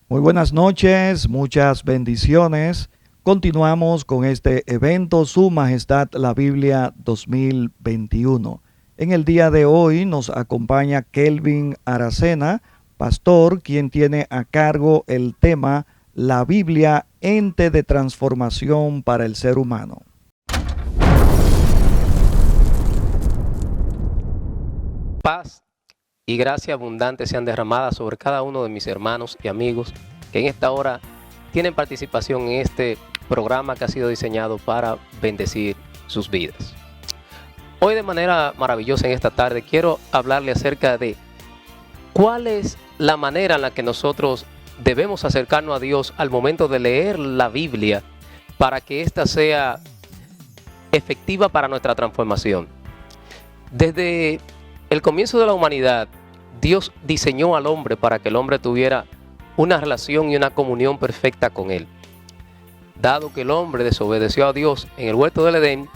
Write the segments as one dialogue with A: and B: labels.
A: Muy buenas noches, muchas bendiciones. Continuamos con este evento Su Majestad la Biblia 2021. En el día de hoy nos acompaña Kelvin Aracena, pastor, quien tiene a cargo el tema La Biblia, ente de transformación para el ser humano.
B: Paz y gracia abundante sean derramadas sobre cada uno de mis hermanos y amigos que en esta hora tienen participación en este programa que ha sido diseñado para bendecir sus vidas. Hoy de manera maravillosa en esta tarde quiero hablarle acerca de cuál es la manera en la que nosotros debemos acercarnos a Dios al momento de leer la Biblia para que ésta sea efectiva para nuestra transformación. Desde el comienzo de la humanidad, Dios diseñó al hombre para que el hombre tuviera una relación y una comunión perfecta con Él. Dado que el hombre desobedeció a Dios en el huerto del Edén,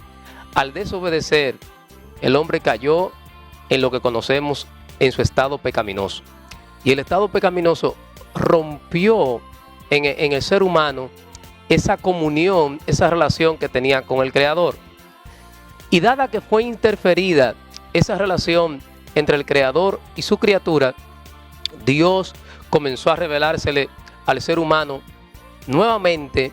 B: al desobedecer, el hombre cayó en lo que conocemos en su estado pecaminoso. Y el estado pecaminoso rompió en el ser humano esa comunión, esa relación que tenía con el Creador. Y dada que fue interferida esa relación entre el Creador y su criatura, Dios comenzó a revelársele al ser humano nuevamente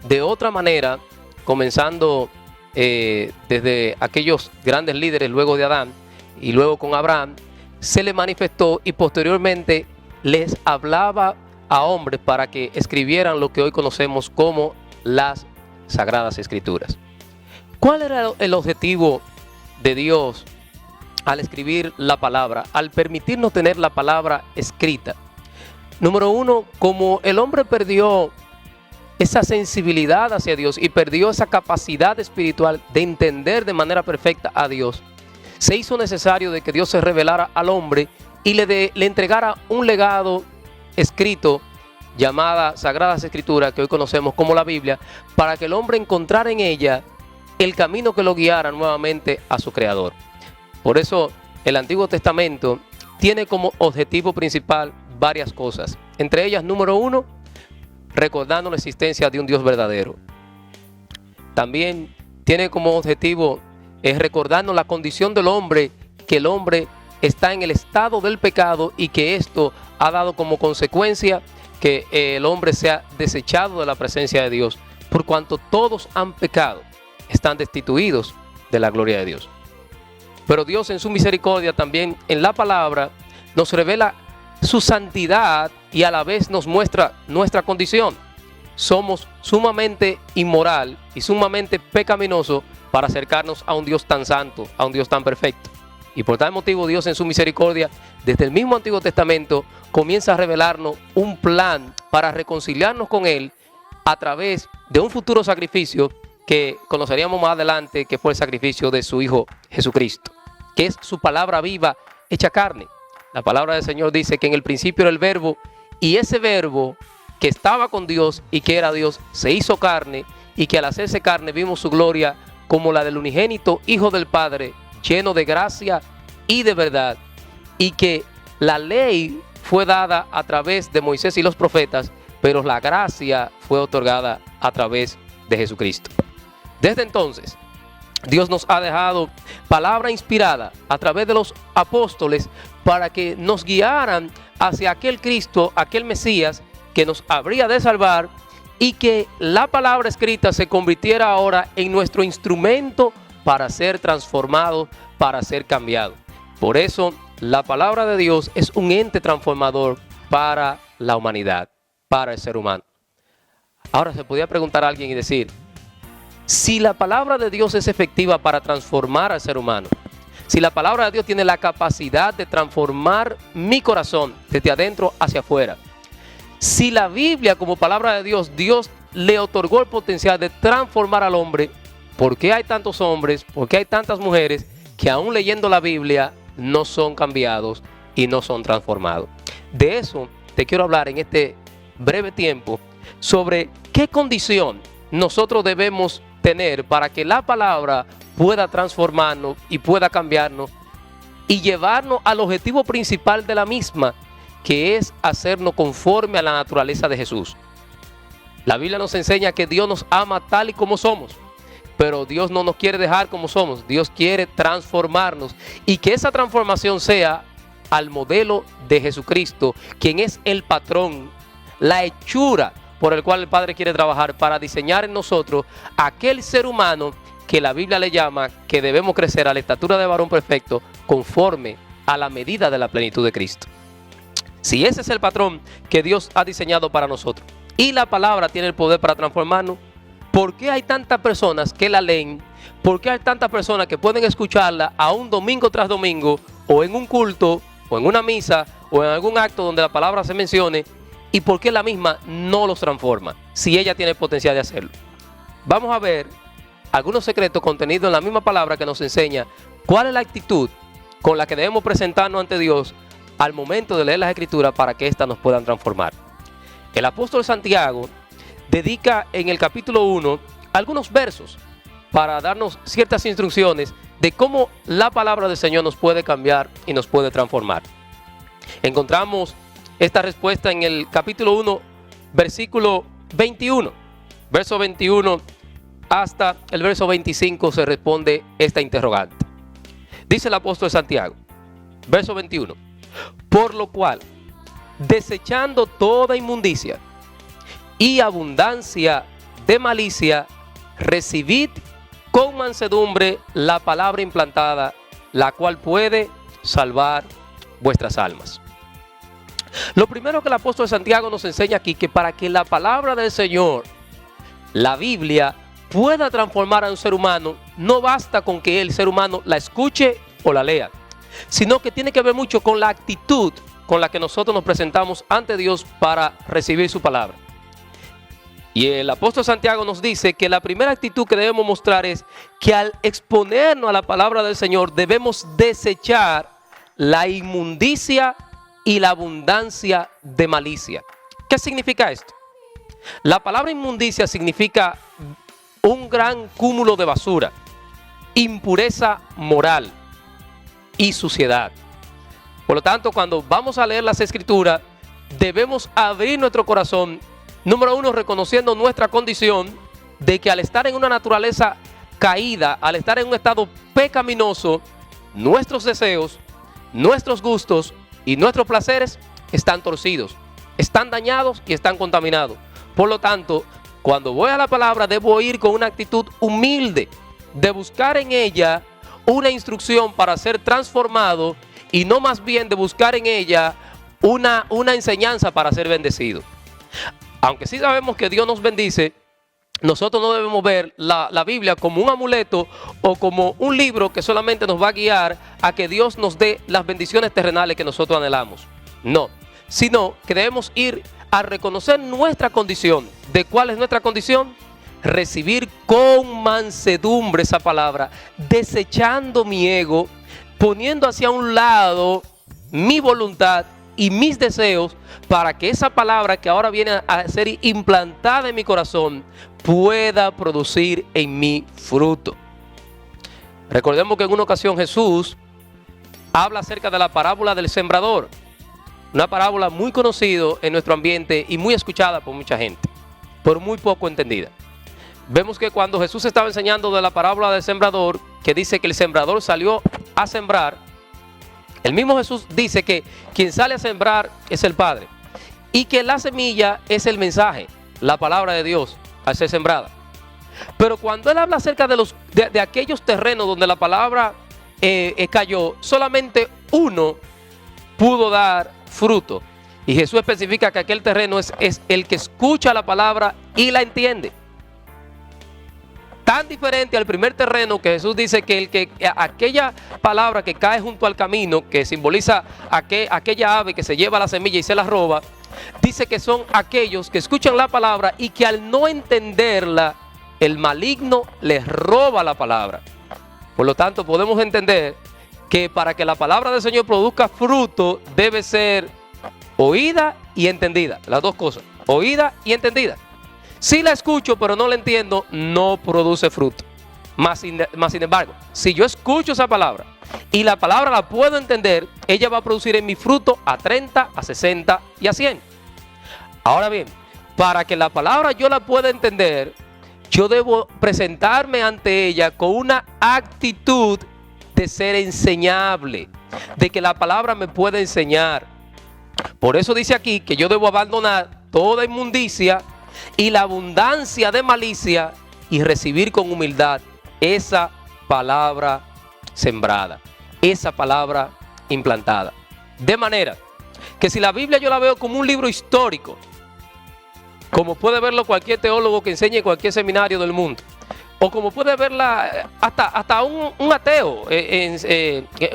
B: de otra manera, comenzando desde aquellos grandes líderes luego de Adán y luego con Abraham, se le manifestó y posteriormente les hablaba a hombres para que escribieran lo que hoy conocemos como las Sagradas Escrituras. ¿Cuál era el objetivo de Dios al escribir la palabra, al permitirnos tener la palabra escrita? Número uno, como el hombre perdió esa sensibilidad hacia Dios y perdió esa capacidad espiritual de entender de manera perfecta a Dios, se hizo necesario de que Dios se revelara al hombre y le entregara un legado escrito llamada Sagradas Escrituras, que hoy conocemos como la Biblia, para que el hombre encontrara en ella el camino que lo guiara nuevamente a su Creador. Por eso el Antiguo Testamento tiene como objetivo principal varias cosas. Entre ellas, número uno, recordando la existencia de un Dios verdadero. También tiene como objetivo recordarnos la condición del hombre, que el hombre está en el estado del pecado y que esto ha dado como consecuencia que el hombre sea desechado de la presencia de Dios. Por cuanto todos han pecado, están destituidos de la gloria de Dios. Pero Dios en su misericordia también en la palabra nos revela su santidad y a la vez nos muestra nuestra condición. Somos sumamente inmoral y sumamente pecaminoso para acercarnos a un Dios tan santo, a un Dios tan perfecto. Y por tal motivo Dios en su misericordia, desde el mismo Antiguo Testamento, comienza a revelarnos un plan para reconciliarnos con Él a través de un futuro sacrificio que conoceríamos más adelante, que fue el sacrificio de su Hijo Jesucristo, que es su palabra viva hecha carne. La palabra del Señor dice que en el principio era el verbo, y ese verbo que estaba con Dios y que era Dios, se hizo carne, y que al hacerse carne vimos su gloria como la del unigénito Hijo del Padre, lleno de gracia y de verdad, y que la ley fue dada a través de Moisés y los profetas, pero la gracia fue otorgada a través de Jesucristo. Desde entonces, Dios nos ha dejado palabra inspirada a través de los apóstoles para que nos guiaran hacia aquel Cristo, aquel Mesías que nos habría de salvar, y que la palabra escrita se convirtiera ahora en nuestro instrumento para ser transformado, para ser cambiado. Por eso la palabra de Dios es un ente transformador para la humanidad, para el ser humano. Ahora se podía preguntar a alguien y decir, si la palabra de Dios es efectiva para transformar al ser humano, si la palabra de Dios tiene la capacidad de transformar mi corazón desde adentro hacia afuera, si la Biblia como palabra de Dios, Dios le otorgó el potencial de transformar al hombre, ¿por qué hay tantos hombres, por qué hay tantas mujeres que aún leyendo la Biblia no son cambiados y no son transformados? De eso te quiero hablar en este breve tiempo, sobre qué condición nosotros debemos tener para que la palabra pueda transformarnos y pueda cambiarnos y llevarnos al objetivo principal de la misma, que es hacernos conforme a la naturaleza de Jesús. La Biblia nos enseña que Dios nos ama tal y como somos, pero Dios no nos quiere dejar como somos. Dios quiere transformarnos y que esa transformación sea al modelo de Jesucristo, quien es el patrón, la hechura por el cual el Padre quiere trabajar para diseñar en nosotros aquel ser humano que la Biblia le llama que debemos crecer a la estatura de varón perfecto conforme a la medida de la plenitud de Cristo. Si ese es el patrón que Dios ha diseñado para nosotros y la palabra tiene el poder para transformarnos, ¿por qué hay tantas personas que la leen? ¿Por qué hay tantas personas que pueden escucharla aún domingo tras domingo o en un culto o en una misa o en algún acto donde la palabra se mencione? ¿Y por qué la misma no los transforma si ella tiene el potencial de hacerlo? Vamos a ver algunos secretos contenidos en la misma palabra que nos enseña cuál es la actitud con la que debemos presentarnos ante Dios al momento de leer las Escrituras para que éstas nos puedan transformar. El apóstol Santiago dedica en el capítulo 1 algunos versos para darnos ciertas instrucciones de cómo la palabra del Señor nos puede cambiar y nos puede transformar. Encontramos esta respuesta en el capítulo 1, versículo 21. Verso 21 hasta el verso 25 se responde esta interrogante. Dice el apóstol Santiago, verso 21. Por lo cual, desechando toda inmundicia y abundancia de malicia, recibid con mansedumbre la palabra implantada, la cual puede salvar vuestras almas. Lo primero que el apóstol Santiago nos enseña aquí, que para que la palabra del Señor, la Biblia, pueda transformar a un ser humano, no basta con que el ser humano la escuche o la lea, sino que tiene que ver mucho con la actitud con la que nosotros nos presentamos ante Dios para recibir su palabra. Y el apóstol Santiago nos dice que la primera actitud que debemos mostrar es que al exponernos a la palabra del Señor debemos desechar la inmundicia y la abundancia de malicia. ¿Qué significa esto? La palabra inmundicia significa un gran cúmulo de basura, impureza moral y suciedad. Por lo tanto, cuando vamos a leer las Escrituras, debemos abrir nuestro corazón, número uno, reconociendo nuestra condición de que al estar en una naturaleza caída, al estar en un estado pecaminoso, nuestros deseos, nuestros gustos y nuestros placeres están torcidos, están dañados y están contaminados. Por lo tanto, cuando voy a la palabra, debo ir con una actitud humilde, de buscar en ella una instrucción para ser transformado y no más bien de buscar en ella una enseñanza para ser bendecido. Aunque sí sabemos que Dios nos bendice, nosotros no debemos ver la Biblia como un amuleto o como un libro que solamente nos va a guiar a que Dios nos dé las bendiciones terrenales que nosotros anhelamos. No, sino que debemos ir a reconocer nuestra condición. ¿De cuál es nuestra condición? Recibir con mansedumbre esa palabra, desechando mi ego, poniendo hacia un lado mi voluntad y mis deseos para que esa palabra que ahora viene a ser implantada en mi corazón pueda producir en mí fruto. Recordemos que en una ocasión Jesús habla acerca de la parábola del sembrador, una parábola muy conocida en nuestro ambiente y muy escuchada por mucha gente, pero muy poco entendida. Vemos que cuando Jesús estaba enseñando de la parábola del sembrador, que dice que el sembrador salió a sembrar, el mismo Jesús dice que quien sale a sembrar es el Padre y que la semilla es el mensaje, la palabra de Dios al ser sembrada. Pero cuando él habla acerca de aquellos terrenos donde la palabra cayó, solamente uno pudo dar fruto. Y Jesús especifica que aquel terreno es el que escucha la palabra y la entiende. Tan diferente al primer terreno que Jesús dice que aquella palabra que cae junto al camino, que simboliza aquella ave que se lleva la semilla y se la roba, dice que son aquellos que escuchan la palabra y que al no entenderla, el maligno les roba la palabra. Por lo tanto, podemos entender que para que la palabra del Señor produzca fruto, debe ser oída y entendida. Las dos cosas, oída y entendida. Si la escucho pero no la entiendo, no produce fruto. Más sin embargo, si yo escucho esa palabra y la palabra la puedo entender, ella va a producir en mi fruto a 30, a 60 y a 100. Ahora bien, para que la palabra yo la pueda entender, yo debo presentarme ante ella con una actitud de ser enseñable, de que la palabra me pueda enseñar. Por eso dice aquí que yo debo abandonar toda inmundicia y la abundancia de malicia y recibir con humildad esa palabra sembrada, esa palabra implantada. De manera que si la Biblia yo la veo como un libro histórico, como puede verlo cualquier teólogo que enseñe en cualquier seminario del mundo, o como puede verla hasta un ateo,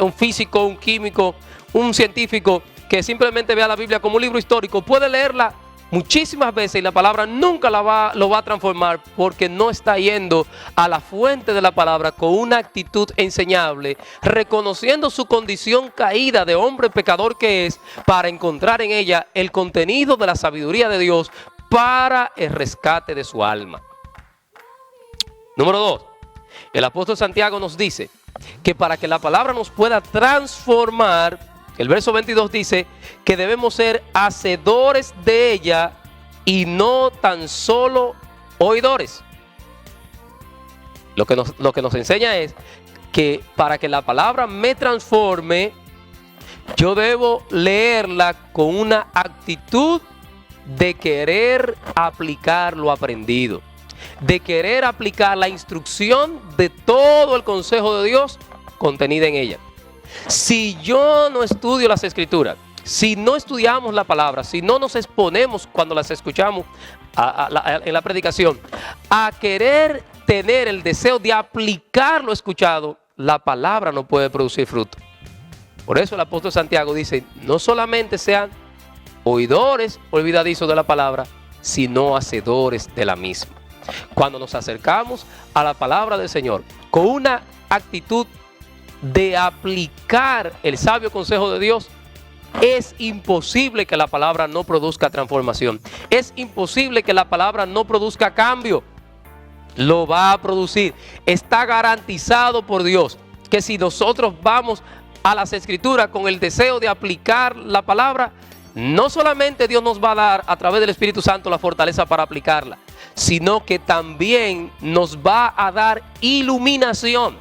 B: un físico, un químico, un científico que simplemente vea la Biblia como un libro histórico, puede leerla muchísimas veces y la palabra nunca lo va a transformar, porque no está yendo a la fuente de la palabra con una actitud enseñable, reconociendo su condición caída de hombre pecador que es, para encontrar en ella el contenido de la sabiduría de Dios para el rescate de su alma. Número 2, el apóstol Santiago nos dice que para que la palabra nos pueda transformar, el verso 22 dice que debemos ser hacedores de ella y no tan solo oidores. Lo que nos enseña es que para que la palabra me transforme, yo debo leerla con una actitud de querer aplicar lo aprendido, de querer aplicar la instrucción de todo el consejo de Dios contenida en ella. Si yo no estudio las Escrituras, si no estudiamos la palabra, si no nos exponemos cuando las escuchamos en la predicación, a querer tener el deseo de aplicar lo escuchado, la palabra no puede producir fruto. Por eso el apóstol Santiago dice, no solamente sean oidores olvidadizos de la palabra, sino hacedores de la misma. Cuando nos acercamos a la palabra del Señor con una actitud de aplicar el sabio consejo de Dios, es imposible que la palabra no produzca transformación. Es imposible que la palabra no produzca cambio. Lo va a producir. Está garantizado por Dios que si nosotros vamos a las Escrituras con el deseo de aplicar la palabra, no solamente Dios nos va a dar a través del Espíritu Santo la fortaleza para aplicarla, sino que también nos va a dar iluminación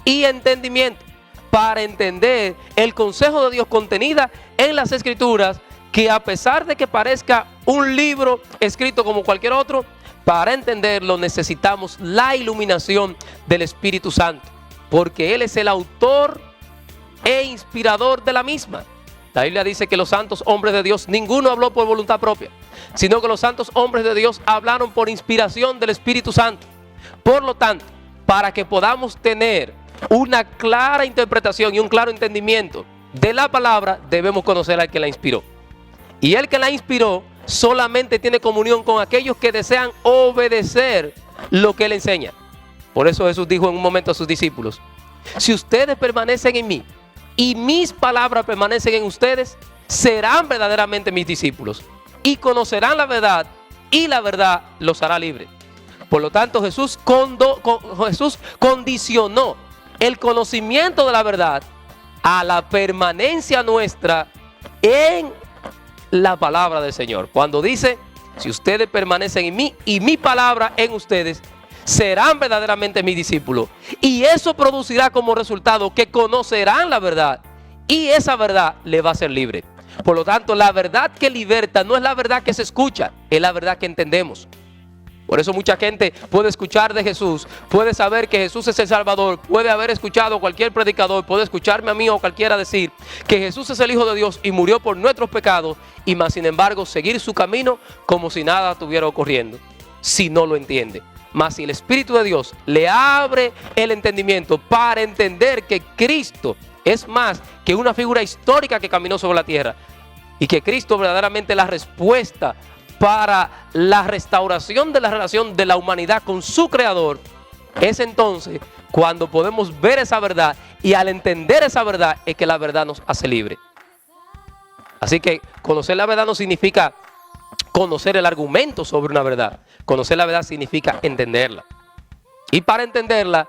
B: y entendimiento para entender el consejo de Dios contenida en las Escrituras, que a pesar de que parezca un libro escrito como cualquier otro, para entenderlo necesitamos la iluminación del Espíritu Santo, porque Él es el autor e inspirador de la misma. La Biblia dice que los santos hombres de Dios, ninguno habló por voluntad propia, sino que los santos hombres de Dios hablaron por inspiración del Espíritu Santo. Por lo tanto, para que podamos tener una clara interpretación y un claro entendimiento de la palabra, debemos conocer al que la inspiró. Y el que la inspiró solamente tiene comunión con aquellos que desean obedecer lo que Él enseña. Por eso Jesús dijo en un momento a sus discípulos, si ustedes permanecen en mí y mis palabras permanecen en ustedes, serán verdaderamente mis discípulos y conocerán la verdad, y la verdad los hará libres. Por lo tanto, Jesús condicionó el conocimiento de la verdad a la permanencia nuestra en la palabra del Señor. Cuando dice, si ustedes permanecen en mí y mi palabra en ustedes, serán verdaderamente mis discípulos. Y eso producirá como resultado que conocerán la verdad, y esa verdad le va a ser libre. Por lo tanto, la verdad que liberta no es la verdad que se escucha, es la verdad que entendemos. Por eso mucha gente puede escuchar de Jesús, puede saber que Jesús es el Salvador, puede haber escuchado a cualquier predicador, puede escucharme a mí o cualquiera decir que Jesús es el Hijo de Dios y murió por nuestros pecados, y más sin embargo seguir su camino como si nada estuviera ocurriendo, si no lo entiende. Mas si el Espíritu de Dios le abre el entendimiento para entender que Cristo es más que una figura histórica que caminó sobre la tierra, y que Cristo verdaderamente es la respuesta para la restauración de la relación de la humanidad con su Creador, es entonces cuando podemos ver esa verdad, y al entender esa verdad es que la verdad nos hace libre. Así que conocer la verdad no significa conocer el argumento sobre una verdad. Conocer la verdad significa entenderla. Y para entenderla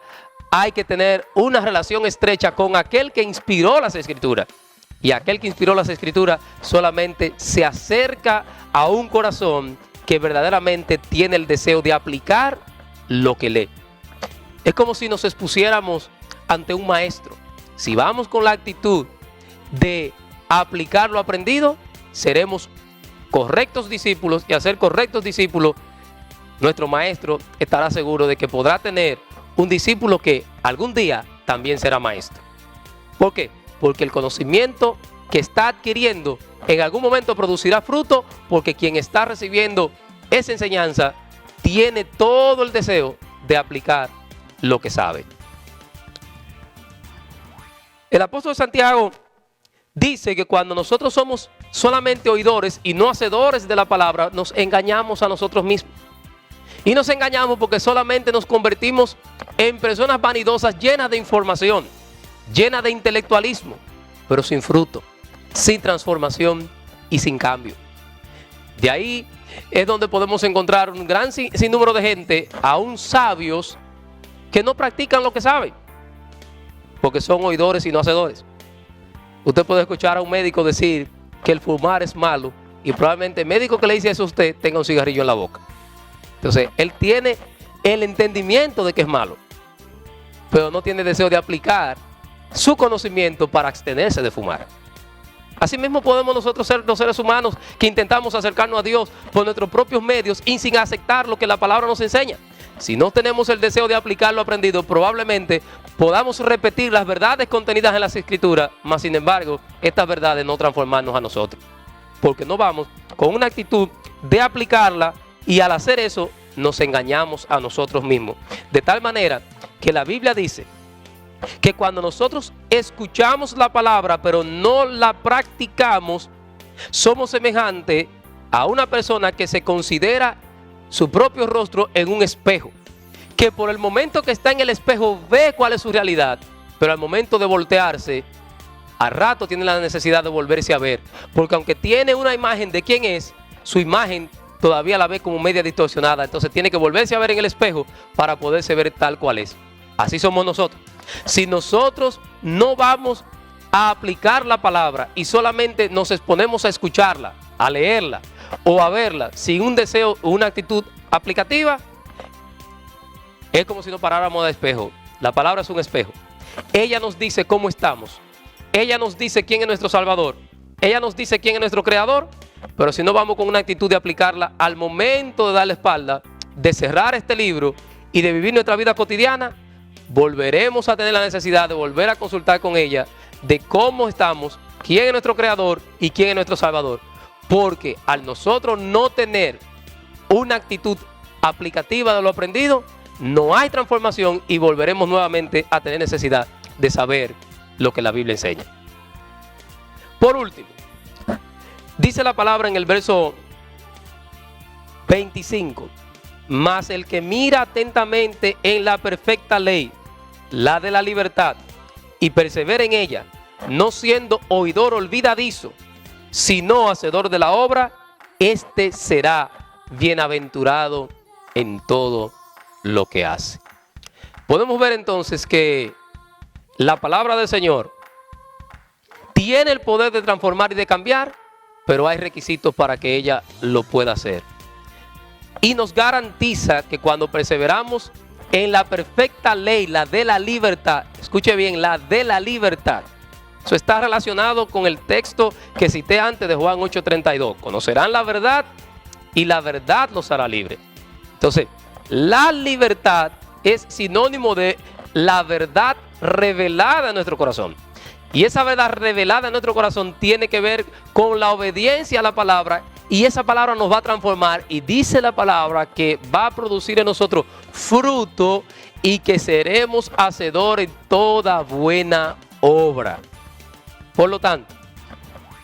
B: hay que tener una relación estrecha con aquel que inspiró las Escrituras. Y aquel que inspiró las Escrituras solamente se acerca a un corazón que verdaderamente tiene el deseo de aplicar lo que lee. Es como si nos expusiéramos ante un maestro. Si vamos con la actitud de aplicar lo aprendido, seremos correctos discípulos, y al ser correctos discípulos, nuestro maestro estará seguro de que podrá tener un discípulo que algún día también será maestro. ¿Por qué? Porque el conocimiento que está adquiriendo en algún momento producirá fruto, porque quien está recibiendo esa enseñanza tiene todo el deseo de aplicar lo que sabe. El apóstol Santiago dice que cuando nosotros somos solamente oidores y no hacedores de la palabra, nos engañamos a nosotros mismos. Y nos engañamos porque solamente nos convertimos en personas vanidosas, llenas de información, llenas de intelectualismo, pero sin fruto, sin transformación y sin cambio. De ahí es donde podemos encontrar un gran sinnúmero de gente, aún sabios, que no practican lo que saben, porque son oidores y no hacedores. Usted puede escuchar a un médico decir que el fumar es malo, y probablemente el médico que le dice eso a usted tenga un cigarrillo en la boca. Entonces, él tiene el entendimiento de que es malo, pero no tiene deseo de aplicar su conocimiento para abstenerse de fumar. Asimismo podemos nosotros ser los seres humanos que intentamos acercarnos a Dios por nuestros propios medios y sin aceptar lo que la palabra nos enseña. Si no tenemos el deseo de aplicar lo aprendido, probablemente podamos repetir las verdades contenidas en las Escrituras, mas sin embargo, estas verdades no transformarnos a nosotros, porque no vamos con una actitud de aplicarla, y al hacer eso nos engañamos a nosotros mismos. De tal manera que la Biblia dice que cuando nosotros escuchamos la palabra pero no la practicamos, somos semejantes a una persona que se considera su propio rostro en un espejo, que por el momento que está en el espejo ve cuál es su realidad, pero al momento de voltearse, al rato tiene la necesidad de volverse a ver, porque aunque tiene una imagen de quién es, su imagen todavía la ve como media distorsionada. Entonces tiene que volverse a ver en el espejo para poderse ver tal cual es. Así somos nosotros. Si nosotros no vamos a aplicar la palabra y solamente nos exponemos a escucharla, a leerla o a verla sin un deseo o una actitud aplicativa, es como si nos paráramos de espejo. La palabra es un espejo. Ella nos dice cómo estamos. Ella nos dice quién es nuestro Salvador. Ella nos dice quién es nuestro Creador. Pero si no vamos con una actitud de aplicarla al momento de dar la espalda, de cerrar este libro y de vivir nuestra vida cotidiana, volveremos a tener la necesidad de volver a consultar con ella de cómo estamos, quién es nuestro Creador y quién es nuestro Salvador. Porque al nosotros no tener una actitud aplicativa de lo aprendido, no hay transformación y volveremos nuevamente a tener necesidad de saber lo que la Biblia enseña. Por último, dice la palabra en el verso 25, mas el que mira atentamente en la perfecta ley, la de la libertad, y persevera en ella, no siendo oidor olvidadizo, sino hacedor de la obra, este será bienaventurado en todo lo que hace. Podemos ver entonces que la palabra del Señor tiene el poder de transformar y de cambiar, pero hay requisitos para que ella lo pueda hacer. Y nos garantiza que cuando perseveramos en la perfecta ley, la de la libertad, escuche bien, la de la libertad, eso está relacionado con el texto que cité antes de Juan 8:32. Conocerán la verdad y la verdad los hará libres. Entonces, la libertad es sinónimo de la verdad revelada en nuestro corazón. Y esa verdad revelada en nuestro corazón tiene que ver con la obediencia a la palabra, y esa palabra nos va a transformar, y dice la palabra que va a producir en nosotros fruto y que seremos hacedores de toda buena obra. Por lo tanto,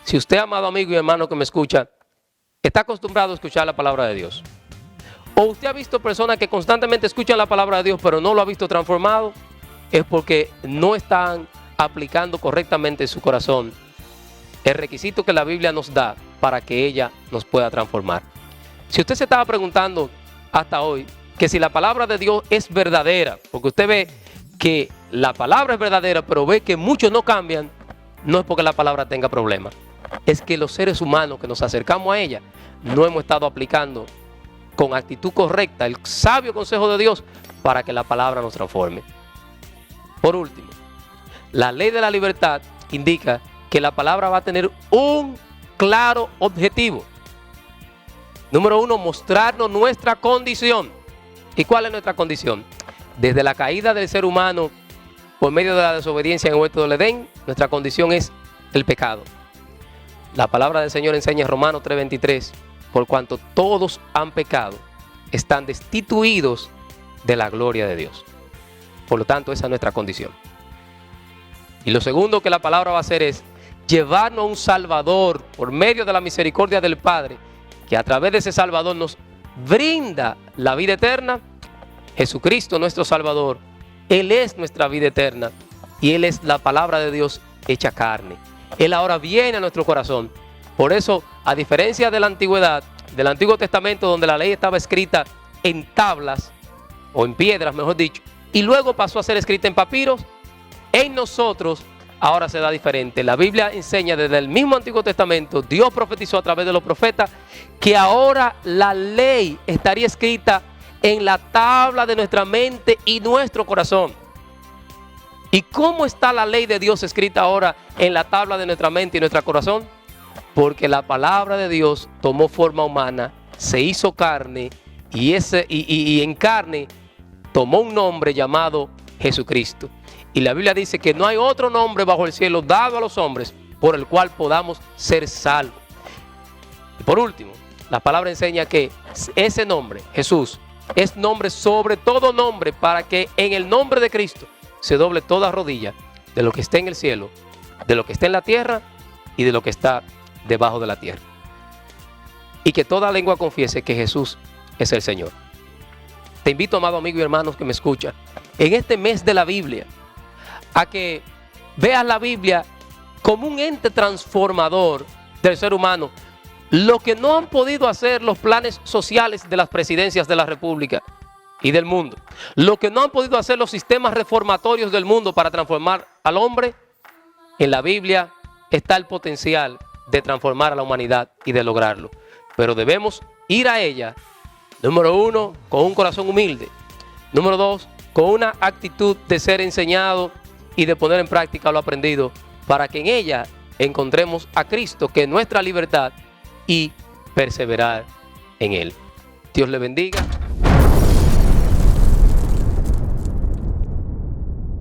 B: si usted, amado amigo y hermano que me escucha, está acostumbrado a escuchar la palabra de Dios, o usted ha visto personas que constantemente escuchan la palabra de Dios pero no lo ha visto transformado, es porque no están aplicando correctamente en su corazón el requisito que la Biblia nos da para que ella nos pueda transformar. Si usted se estaba preguntando hasta hoy que si la palabra de Dios es verdadera, porque usted ve que la palabra es verdadera, pero ve que muchos no cambian, no es porque la palabra tenga problemas. Es que los seres humanos que nos acercamos a ella no hemos estado aplicando con actitud correcta el sabio consejo de Dios para que la palabra nos transforme. Por último, la ley de la libertad indica que la palabra va a tener un claro objetivo. Número 1, mostrarnos nuestra condición. ¿Y cuál es nuestra condición? Desde la caída del ser humano por medio de la desobediencia en el huerto del Edén, nuestra condición es el pecado. La palabra del Señor enseña en Romanos 3:23, por cuanto todos han pecado, están destituidos de la gloria de Dios. Por lo tanto, esa es nuestra condición. Y lo segundo que la palabra va a hacer es llevarnos a un Salvador por medio de la misericordia del Padre, que a través de ese Salvador nos brinda la vida eterna. Jesucristo, nuestro Salvador, Él es nuestra vida eterna y Él es la palabra de Dios hecha carne. Él ahora viene a nuestro corazón. Por eso, a diferencia de la antigüedad, del Antiguo Testamento, donde la ley estaba escrita en tablas o en piedras, mejor dicho, y luego pasó a ser escrita en papiros, en nosotros ahora se da diferente. La Biblia enseña desde el mismo Antiguo Testamento, Dios profetizó a través de los profetas, que ahora la ley estaría escrita en la tabla de nuestra mente y nuestro corazón. ¿Y cómo está la ley de Dios escrita ahora en la tabla de nuestra mente y nuestro corazón? Porque la palabra de Dios tomó forma humana, se hizo carne y en carne tomó un nombre llamado Jesucristo. Y la Biblia dice que no hay otro nombre bajo el cielo dado a los hombres por el cual podamos ser salvos. Y por último, la palabra enseña que ese nombre, Jesús, es nombre sobre todo nombre, para que en el nombre de Cristo se doble toda rodilla de lo que está en el cielo, de lo que está en la tierra y de lo que está debajo de la tierra. Y que toda lengua confiese que Jesús es el Señor. Te invito, amado amigo y hermanos que me escuchan, en este mes de la Biblia, a que veas la Biblia como un ente transformador del ser humano. Lo que no han podido hacer los planes sociales de las presidencias de la República y del mundo, lo que no han podido hacer los sistemas reformatorios del mundo para transformar al hombre, en la Biblia está el potencial de transformar a la humanidad y de lograrlo. Pero debemos ir a ella, número 1, con un corazón humilde. Número 2, con una actitud de ser enseñado y de poner en práctica lo aprendido, para que en ella encontremos a Cristo, que es nuestra libertad, y perseverar en Él. Dios le bendiga.